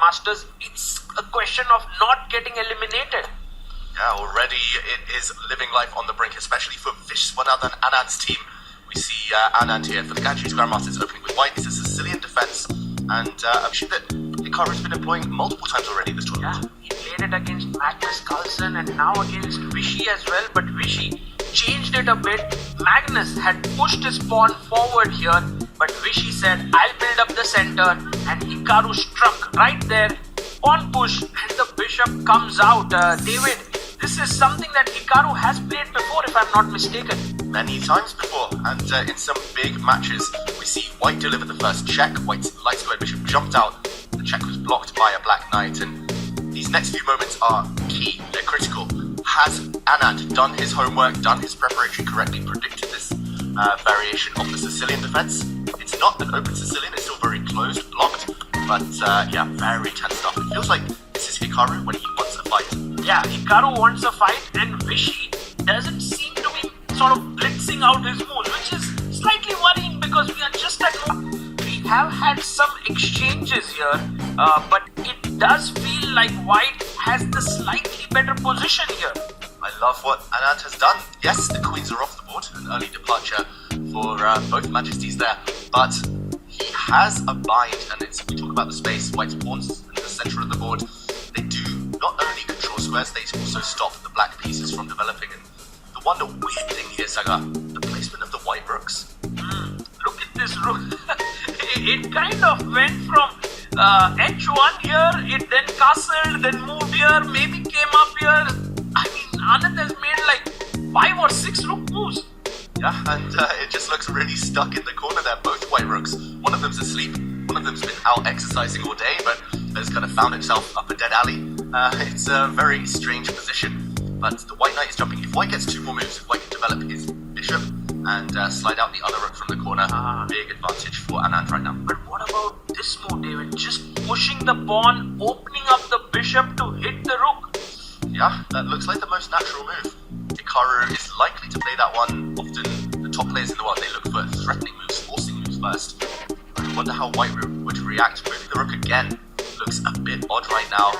Grandmasters, it's a question of not getting eliminated. Yeah, already it is living life on the brink, especially for Viswanathan Anand's team. We see Anand here for the Ganges Grandmasters opening with white. It's a Sicilian defense, and I'm sure that Hikaru's been employing multiple times already this tournament. Yeah, he played it against Magnus Carlsen and now against Vishy as well, but Vishy changed it a bit. Magnus had pushed his pawn forward here, but Vishy said, I'll build up the center, and Hikaru struck right there. Pawn push, and the bishop comes out. David, this is something that Hikaru has played before, if I'm not mistaken. Many times before, and in some big matches, we see white deliver the first check. White's light squared bishop jumped out. The check was blocked by a black knight, and these next few moments are key. They're critical. Has Anand done his homework, done his preparation correctly, predicted this variation of the Sicilian defense? It's not an open Sicilian, it's still very closed, blocked, but yeah, very tense stuff. It feels like this is Hikaru when he wants a fight. Yeah, Hikaru wants a fight, and Vishy doesn't seem to be sort of blitzing out his moves, which is slightly worrying because we are just at home. We have had some exchanges here, but it does feel like white has the slightly better position here. I love what Anand has done. Yes, the queens are off the board, an early departure for both majesties there, but he has a bind, and we talk about the space. White's pawns in the center of the board, they do not only control squares, they also stop the black pieces from developing. And the one weird thing here, Saga, the placement of the white rooks. Look at this rook. It kind of went from h1 here, it then castled, then moved here, maybe came up here. I mean, Anand has made like 5 or 6 rook moves. Yeah, and it just looks really stuck in the corner there, both white rooks. One of them's asleep, one of them's been out exercising all day, but has kind of found itself up a dead alley. It's a very strange position, but the white knight is jumping. If white gets 2 more moves, if white can develop his bishop and slide out the other rook from the corner, big advantage for Anand right now. But what about this move, David? Just pushing the pawn, opening up the bishop to hit the rook. Yeah, that looks like the most natural move. Hikaru is likely to play that one. Often, the top players in the world, they look for threatening moves, forcing moves first. I wonder how white would react. Moving the rook again looks a bit odd right now.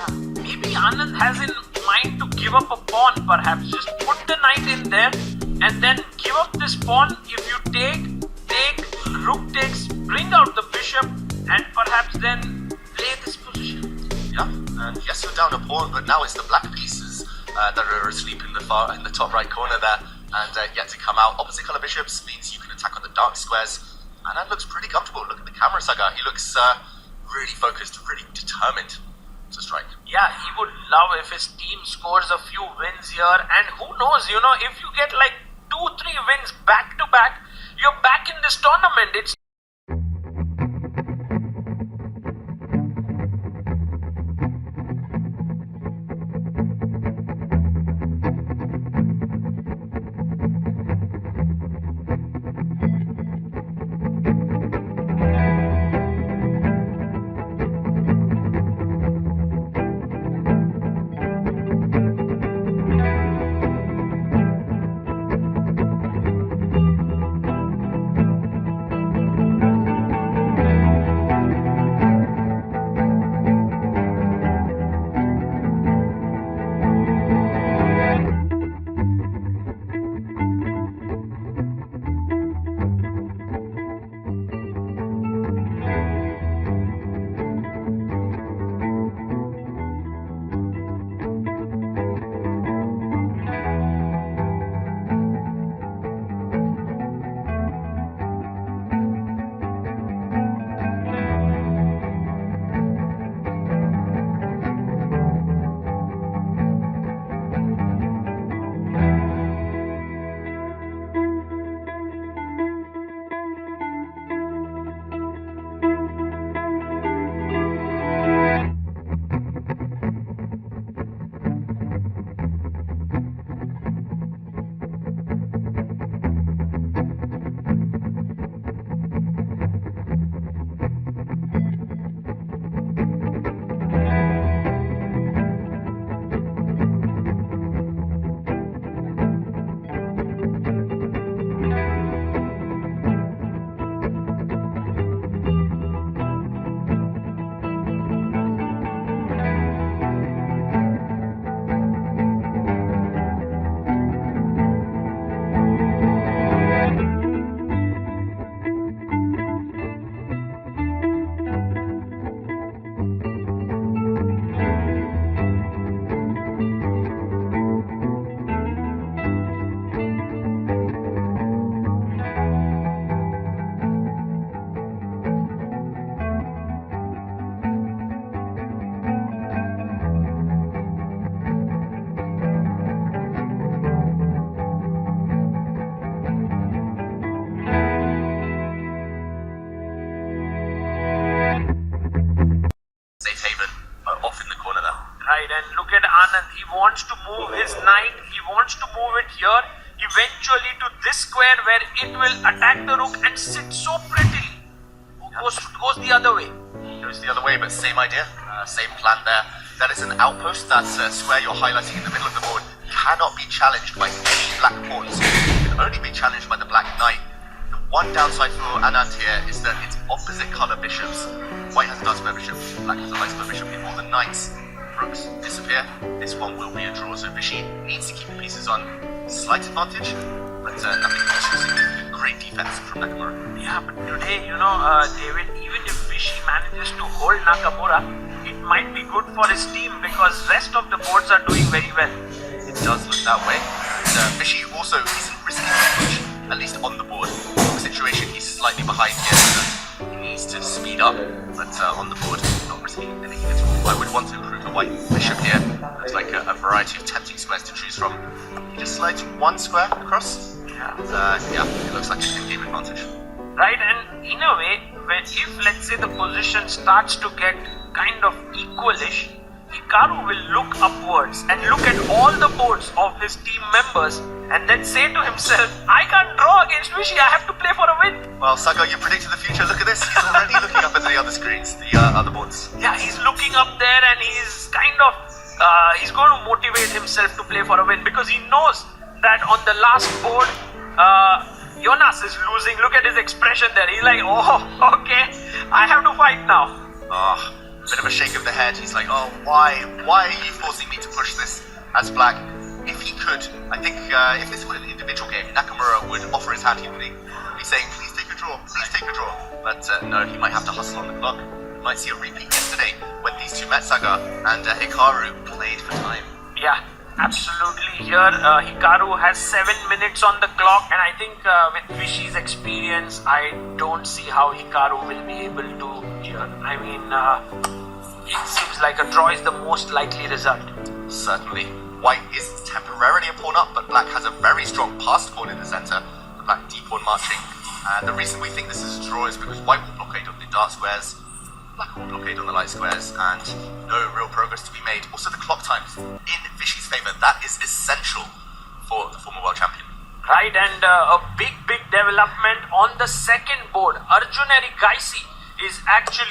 Maybe Anand has in mind to give up a pawn, perhaps. Just put the knight in there, and then give up this pawn. If you take, rook takes, bring out the bishop, and perhaps then play this position. Yeah, and yes, you're down a pawn, but now it's the black pieces that are asleep in the top right corner there, and yet to come out. Opposite color bishops means you can attack on the dark squares, and that looks pretty comfortable. Look at the camera, Saga. He looks really focused, really determined to strike. Yeah, he would love if his team scores a few wins here, and who knows, if you get like 2-3 wins back to back, you're back in this tournament. It's Haven off in the corner there. Right, and look at Anand. He wants to move his knight. He wants to move it here, eventually to this square where it will attack the rook and sit so prettily. Goes the other way. Goes the other way, but same idea, same plan there. That is an outpost. That square you're highlighting in the middle of the board cannot be challenged by any black pawns. It can only be challenged by the black knight. The one downside for Anand here is that it's opposite color bishops. White has a dark square bishop, black has a light square bishop. If all the knights, rooks disappear, this one will be a draw. So Vishy needs to keep the pieces on slight advantage, but nothing too significant. Great defense from Nakamura. Yeah, but today, David, even if Vishy manages to hold Nakamura, it might be good for his team because rest of the boards are doing very well. It does look that way. Vishy also isn't risking much, at least on the board. The situation, he's slightly behind here, so he needs to speed up, but on the board, not risking anything at all. I would want to improve the white bishop here. There's like a variety of tempting squares to choose from. He just slides one square across. It looks like an in-game advantage. Right, and in a way, if let's say the position starts to get kind of equalish, Hikaru will look upwards and look at all the boards of his team members and then say to himself, I can't draw against Vishy, I have to play for a win. Well, Saga, you predicted the future. Look at this. He's already looking up at the other screens, the other boards. Yeah, he's looking up there and he's kind of, he's going to motivate himself to play for a win because he knows that on the last board, Jonas is losing. Look at his expression there. He's like, oh, okay, I have to fight now. Bit of a shake of the head. He's like, oh, why are you forcing me to push this as black? If he could, I think if this were an individual game, Nakamura would offer his hand. He would be saying, please take a draw, please take a draw. But no, he might have to hustle on the clock. We might see a repeat yesterday when these two met, Saga, and Hikaru played for time. Yeah, absolutely. Here, Hikaru has 7 minutes on the clock, and I think with Vishy's experience, I don't see how Hikaru will be able to here. I mean, it seems like a draw is the most likely result. Certainly. White is temporarily a pawn up, but black has a very strong passed pawn in the center. The black d-pawn marching. And the reason we think this is a draw is because white will blockade on the dark squares, black will blockade on the light squares, and no real progress to be made. Also, the clock times in Vishy's favor. That is essential for the former world champion. Right, and a big development on the second board. Arjun Erigaisi is actually